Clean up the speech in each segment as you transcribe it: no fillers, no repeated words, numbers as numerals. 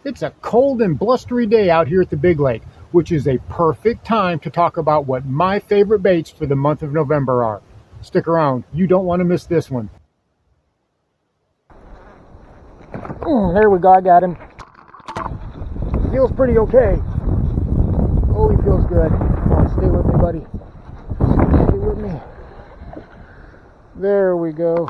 It's a cold and blustery day out here at the Big Lake, which is a perfect time to talk about what my favorite baits for the month of November are. Stick around, you don't want to miss this one. There we go, I got him. Feels pretty okay. Oh, he feels good. Come on, stay with me, buddy. Stay with me. There we go.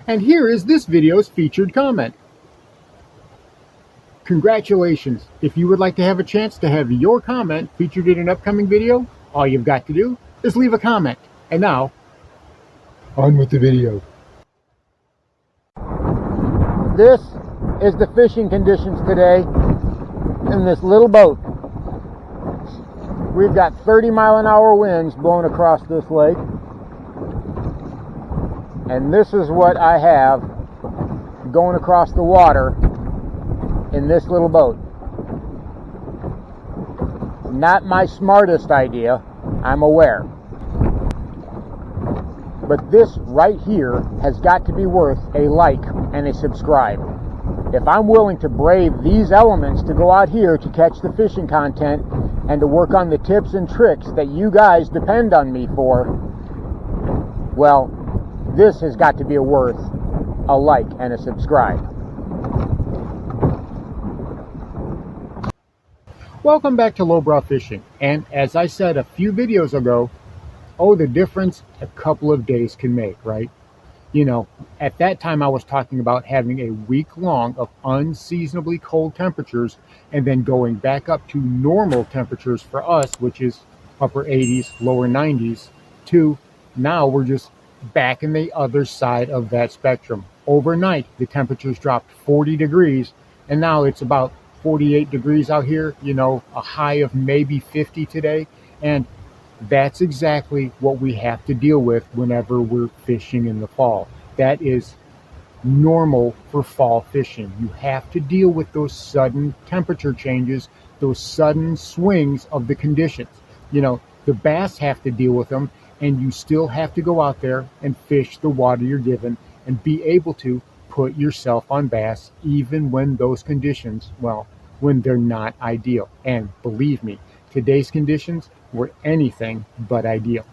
And here is this video's featured comment. Congratulations! If you would like to have a chance to have your comment featured in an upcoming video, all you've got to do is leave a comment. And now, on with the video. This is the fishing conditions today in this little boat. We've got 30-mile-an-hour winds blowing across this lake. And this is what I have going across the water in this little boat. Not my smartest idea, I'm aware. But this right here has got to be worth a like and a subscribe. If I'm willing to brave these elements to go out here to catch the fishing content and to work on the tips and tricks that you guys depend on me for, well, this has got to be worth a like and a subscribe. Welcome back to Lowbrow Fishing, and as I said a few videos ago, oh, the difference a couple of days can make, right? You know, at that time I was talking about having a week long of unseasonably cold temperatures and then going back up to normal temperatures for us, which is upper 80s, lower 90s, to now we're just back in the other side of that spectrum. Overnight, the temperatures dropped 40 degrees, and now it's about 48 degrees out here, you know, a high of maybe 50 today. And that's exactly what we have to deal with whenever we're fishing in the fall. That is normal for fall fishing. You have to deal with those sudden temperature changes, those sudden swings of the conditions. You know, the bass have to deal with them, and you still have to go out there and fish the water you're given and be able to put yourself on bass even when those conditions, well, when they're not ideal. And believe me, today's conditions were anything but ideal.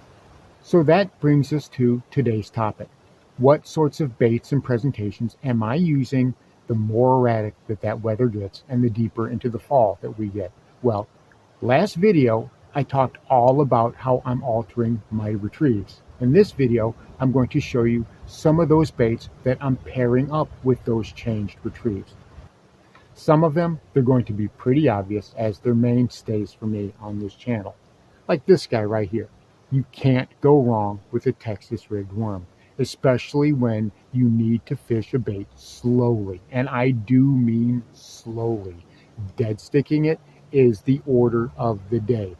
So that brings us to today's topic. What sorts of baits and presentations am I using the more erratic that weather gets and the deeper into the fall that we get? Well, last video, I talked all about how I'm altering my retrieves. In this video, I'm going to show you some of those baits that I'm pairing up with those changed retrieves. Some of them, they're going to be pretty obvious as they're mainstays for me on this channel. Like this guy right here. You can't go wrong with a Texas rigged worm, especially when you need to fish a bait slowly. And I do mean slowly. Dead sticking it is the order of the day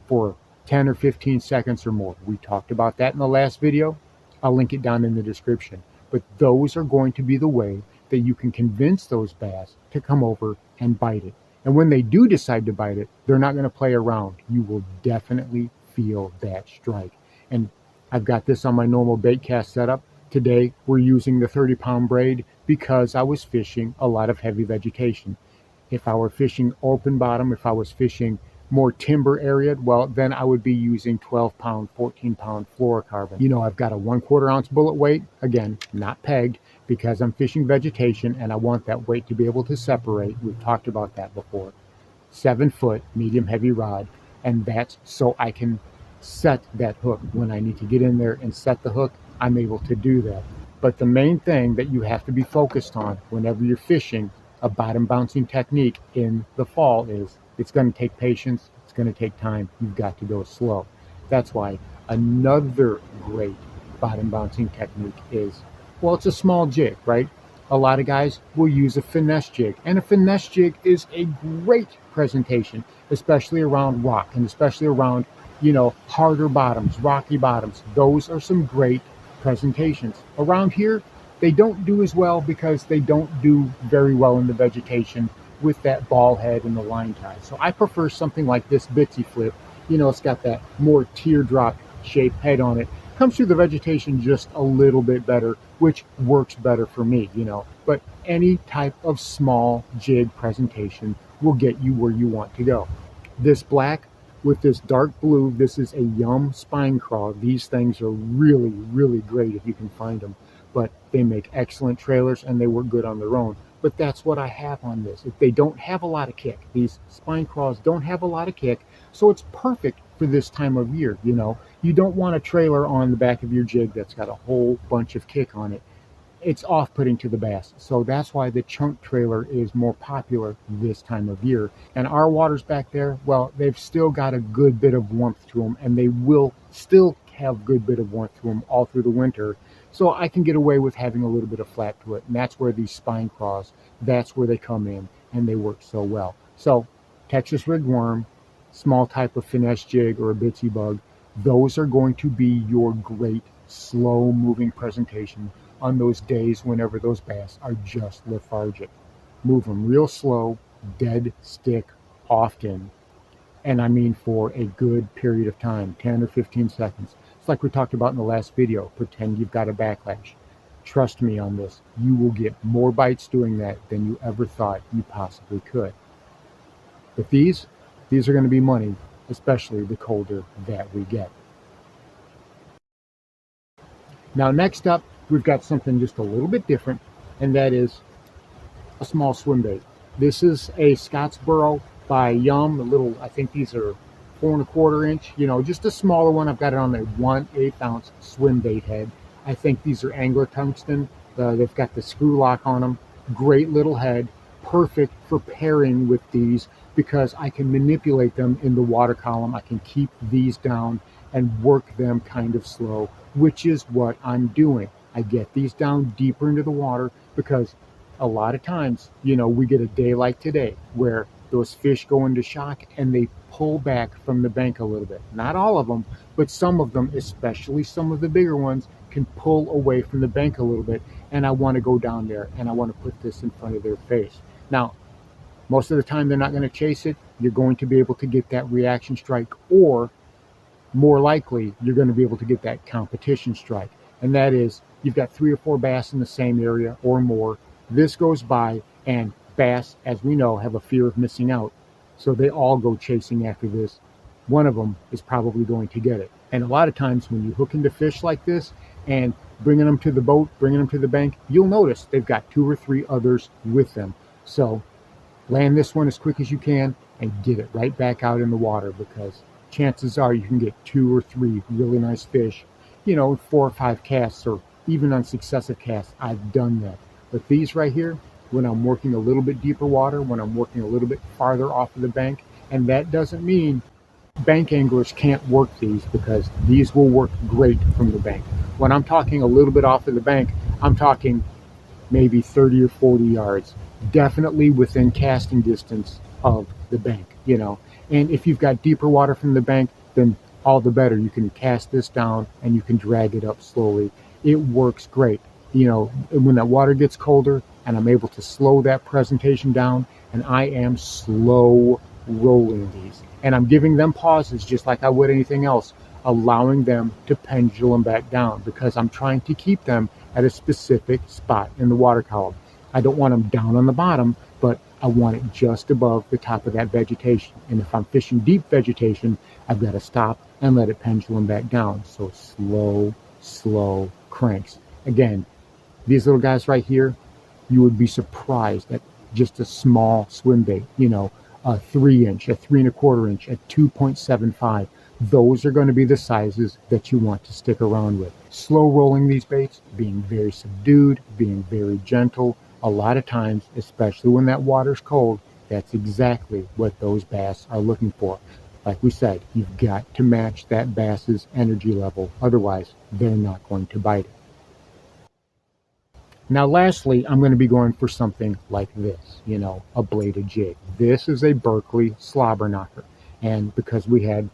for 10 or 15 seconds or more. We talked about that in the last video. I'll link it down in the description. But those are going to be the way that you can convince those bass to come over and bite it. And when they do decide to bite it, they're not going to play around. You will definitely feel that strike. And I've got this on my normal bait cast setup. Today, we're using the 30-pound braid because I was fishing a lot of heavy vegetation. If I were fishing open bottom, if I was fishing more timber area, well, then I would be using 12-pound, 14-pound fluorocarbon. You know, I've got a 1/4 ounce bullet weight, again, not pegged, because I'm fishing vegetation and I want that weight to be able to separate. We've talked about that before. 7-foot medium heavy rod, and that's so I can set that hook. When I need to get in there and set the hook, I'm able to do that. But the main thing that you have to be focused on whenever you're fishing a bottom bouncing technique in the fall is it's going to take patience, it's going to take time, you've got to go slow. That's why another great bottom bouncing technique is, well, it's a small jig, right? A lot of guys will use a finesse jig, and a finesse jig is a great presentation, especially around rock and especially around, you know, harder bottoms, rocky bottoms. Those are some great presentations. Around here, they don't do as well because they don't do very well in the vegetation. with that ball head and the line tie. So I prefer something like this Bitsy Flip. It's got that more teardrop shaped head on it. Comes through the vegetation just a little bit better, which works better for me, But any type of small jig presentation will get you where you want to go. This black with this dark blue, this is a Yum spine craw. These things are really, really great if you can find them. But they make excellent trailers and they work good on their own. But that's what I have on this. If they don't have a lot of kick. These spine craws don't have a lot of kick, so it's perfect for this time of year. You don't want a trailer on the back of your jig that's got a whole bunch of kick on it. It's off-putting to the bass. So that's why the chunk trailer is more popular this time of year. And our waters back there, well, they've still got a good bit of warmth to them, and they will still have a good bit of warmth to them all through the winter. So I can get away with having a little bit of flat to it. And that's where these spine craws, that's where they come in, and they work so well. So Texas rigged worm, small type of finesse jig or a bitsy bug, those are going to be your great slow moving presentation on those days whenever those bass are just lethargic. Move them real slow, dead stick often, and I mean for a good period of time, 10 or 15 seconds. It's like we talked about in the last video, pretend you've got a backlash. Trust me on this, you will get more bites doing that than you ever thought you possibly could. But these are going to be money, especially the colder that we get. Now next up, we've got something just a little bit different, and that is a small swim bait. This is a Scottsboro by Yum. I think these are 4 1/4 inch, just a smaller one. I've got it on a 1/8 ounce swim bait head. I think these are Angler Tungsten. They've got the screw lock on them. Great little head, perfect for pairing with these because I can manipulate them in the water column. I can keep these down and work them kind of slow, which is what I'm doing. I get these down deeper into the water because a lot of times, we get a day like today where those fish go into shock and they pull back from the bank a little bit. Not all of them, but some of them, especially some of the bigger ones, can pull away from the bank a little bit. And I want to go down there and I want to put this in front of their face. Now, most of the time they're not going to chase it. You're going to be able to get that reaction strike, or more likely, you're going to be able to get that competition strike. And that is, you've got 3 or 4 bass in the same area or more. This goes by, and bass, as we know, have a fear of missing out. So they all go chasing after this. One of them is probably going to get it. And a lot of times when you hook into fish like this and bringing them to the boat, bringing them to the bank, you'll notice they've got 2 or 3 others with them. So land this one as quick as you can and get it right back out in the water, because chances are you can get 2 or 3 really nice fish, 4 or 5 casts, or even on successive casts. I've done that. But these right here, when I'm working a little bit deeper water, when I'm working a little bit farther off of the bank, and that doesn't mean bank anglers can't work these, because these will work great from the bank. When I'm talking a little bit off of the bank, I'm talking maybe 30 or 40 yards, definitely within casting distance of the bank, And if you've got deeper water from the bank, then all the better. You can cast this down and you can drag it up slowly. It works great. When that water gets colder and I'm able to slow that presentation down, and I am slow rolling these. And I'm giving them pauses just like I would anything else, allowing them to pendulum back down, because I'm trying to keep them at a specific spot in the water column. I don't want them down on the bottom, but I want it just above the top of that vegetation. And if I'm fishing deep vegetation, I've got to stop and let it pendulum back down. So slow cranks. Again, these little guys right here, you would be surprised at just a small swim bait, a 3 inch, a 3 1/4 inch, a 2.75. Those are going to be the sizes that you want to stick around with. Slow rolling these baits, being very subdued, being very gentle. A lot of times, especially when that water's cold, that's exactly what those bass are looking for. Like we said, you've got to match that bass's energy level. Otherwise, they're not going to bite it. Now, lastly, I'm going to be going for something like this, a bladed jig. This is a Berkley slobber knocker. And because we had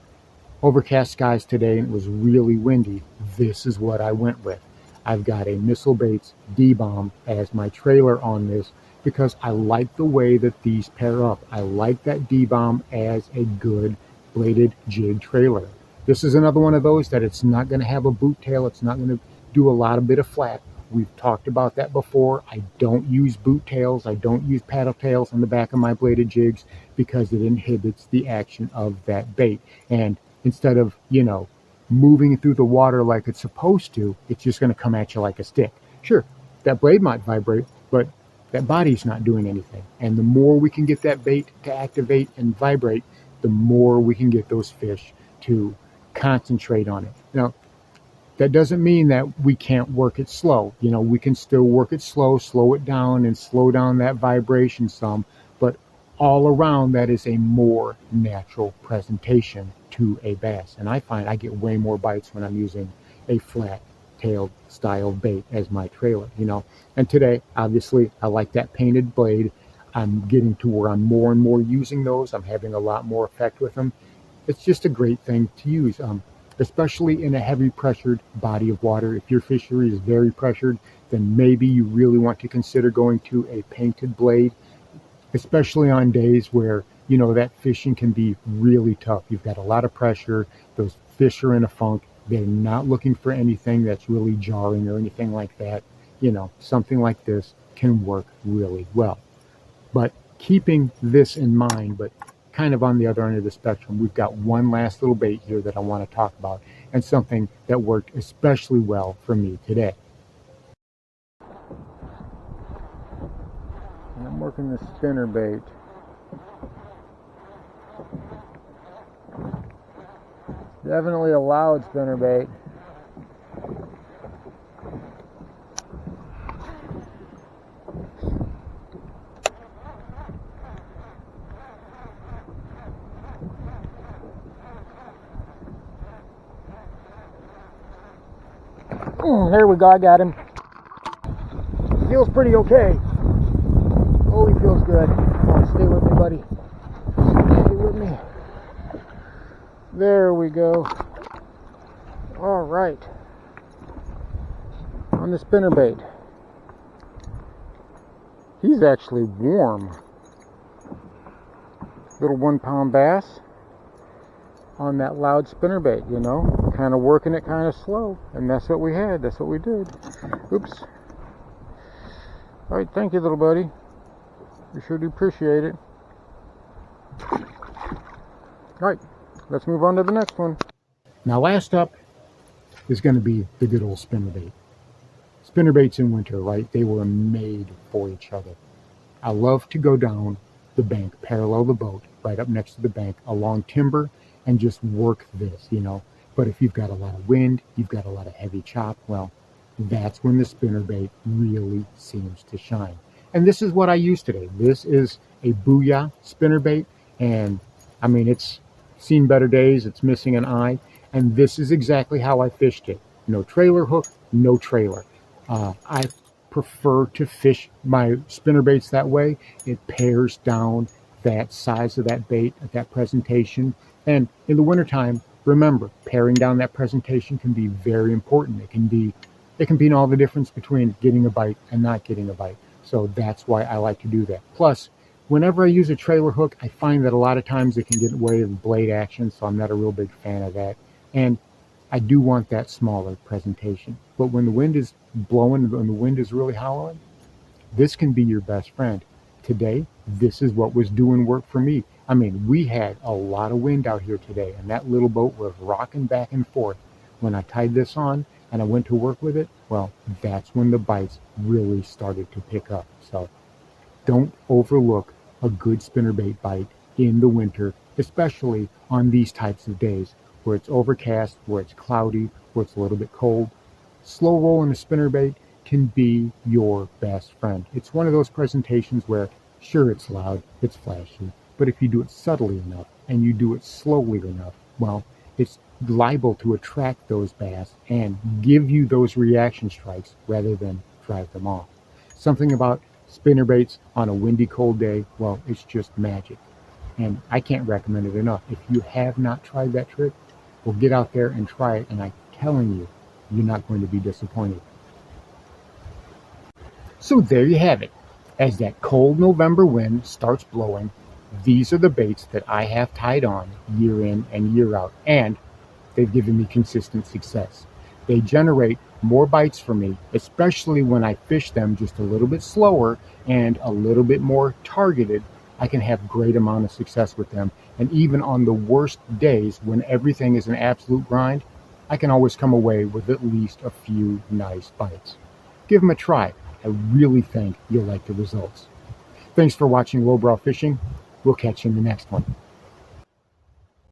overcast skies today and it was really windy, this is what I went with. I've got a Missile Baits D-Bomb as my trailer on this, because I like the way that these pair up. I like that D-Bomb as a good bladed jig trailer. This is another one of those that it's not going to have a boot tail. It's not going to do a lot of bit of flap. We've talked about that before. I don't use boot tails. I don't use paddle tails on the back of my bladed jigs because it inhibits the action of that bait. And instead of, moving through the water like it's supposed to, it's just going to come at you like a stick. Sure, that blade might vibrate, but that body's not doing anything. And the more we can get that bait to activate and vibrate, the more we can get those fish to concentrate on it. Now, that doesn't mean that we can't work it slow. We can still work it slow it down and slow down that vibration some, but all around that is a more natural presentation to a bass. And I find I get way more bites when I'm using a flat tailed style bait as my trailer, And today, obviously, I like that painted blade. I'm getting to where I'm more and more using those. I'm having a lot more effect with them. It's just a great thing to use, especially in a heavy pressured body of water. If your fishery is very pressured, then maybe you really want to consider going to a painted blade, especially on days where, that fishing can be really tough. You've got a lot of pressure. Those fish are in a funk. They're not looking for anything that's really jarring or anything like that. Something like this can work really well. But keeping this in mind, but kind of on the other end of the spectrum, we've got one last little bait here that I want to talk about, and something that worked especially well for me today. And I'm working the spinner bait. Definitely a loud spinner bait. There we go, I got him. Feels pretty okay. Oh, he feels good. Come on, stay with me, buddy. Stay with me. There we go. All right. On the spinnerbait. He's actually warm. Little 1 pound bass on that loud spinnerbait, kind of working it kind of slow. And that's what we had. That's what we did. Oops. All right, thank you, little buddy. We sure do appreciate it. All right, let's move on to the next one. Now, last up is going to be the good old spinnerbait. Spinnerbaits in winter, right? They were made for each other. I love to go down the bank, parallel the boat, right up next to the bank, along timber, and just work this, But if you've got a lot of wind, you've got a lot of heavy chop, well, that's when the spinnerbait really seems to shine. And this is what I use today. This is a Booyah spinnerbait, and I mean, it's seen better days. It's missing an eye, and this is exactly how I fished it. No trailer hook, no trailer. I prefer to fish my spinnerbaits that way. It pares down that size of that bait at that presentation. And in the wintertime, remember, paring down that presentation can be very important. It can be all the difference between getting a bite and not getting a bite. So that's why I like to do that. Plus, whenever I use a trailer hook, I find that a lot of times it can get in the way of blade action, so I'm not a real big fan of that. And I do want that smaller presentation. But when the wind is blowing and the wind is really howling, this can be your best friend. Today, this is what was doing work for me. I mean, we had a lot of wind out here today, and that little boat was rocking back and forth. When I tied this on and I went to work with it, well, that's when the bites really started to pick up. So don't overlook a good spinnerbait bite in the winter, especially on these types of days where it's overcast, where it's cloudy, where it's a little bit cold. Slow rolling a spinnerbait can be your best friend. It's one of those presentations where, sure, it's loud, it's flashy, but if you do it subtly enough and you do it slowly enough, well, it's liable to attract those bass and give you those reaction strikes rather than drive them off. Something about spinnerbaits on a windy, cold day, well, it's just magic. And I can't recommend it enough. If you have not tried that trick, well, get out there and try it, and I'm telling you, you're not going to be disappointed. So there you have it. As that cold November wind starts blowing, these are the baits that I have tied on year in and year out, and they've given me consistent success. They generate more bites for me, especially when I fish them just a little bit slower and a little bit more targeted. I can have great amount of success with them. And even on the worst days when everything is an absolute grind, I can always come away with at least a few nice bites. Give them a try. I really think you'll like the results. Thanks for watching Lowbrow Fishing. We'll catch you in the next one.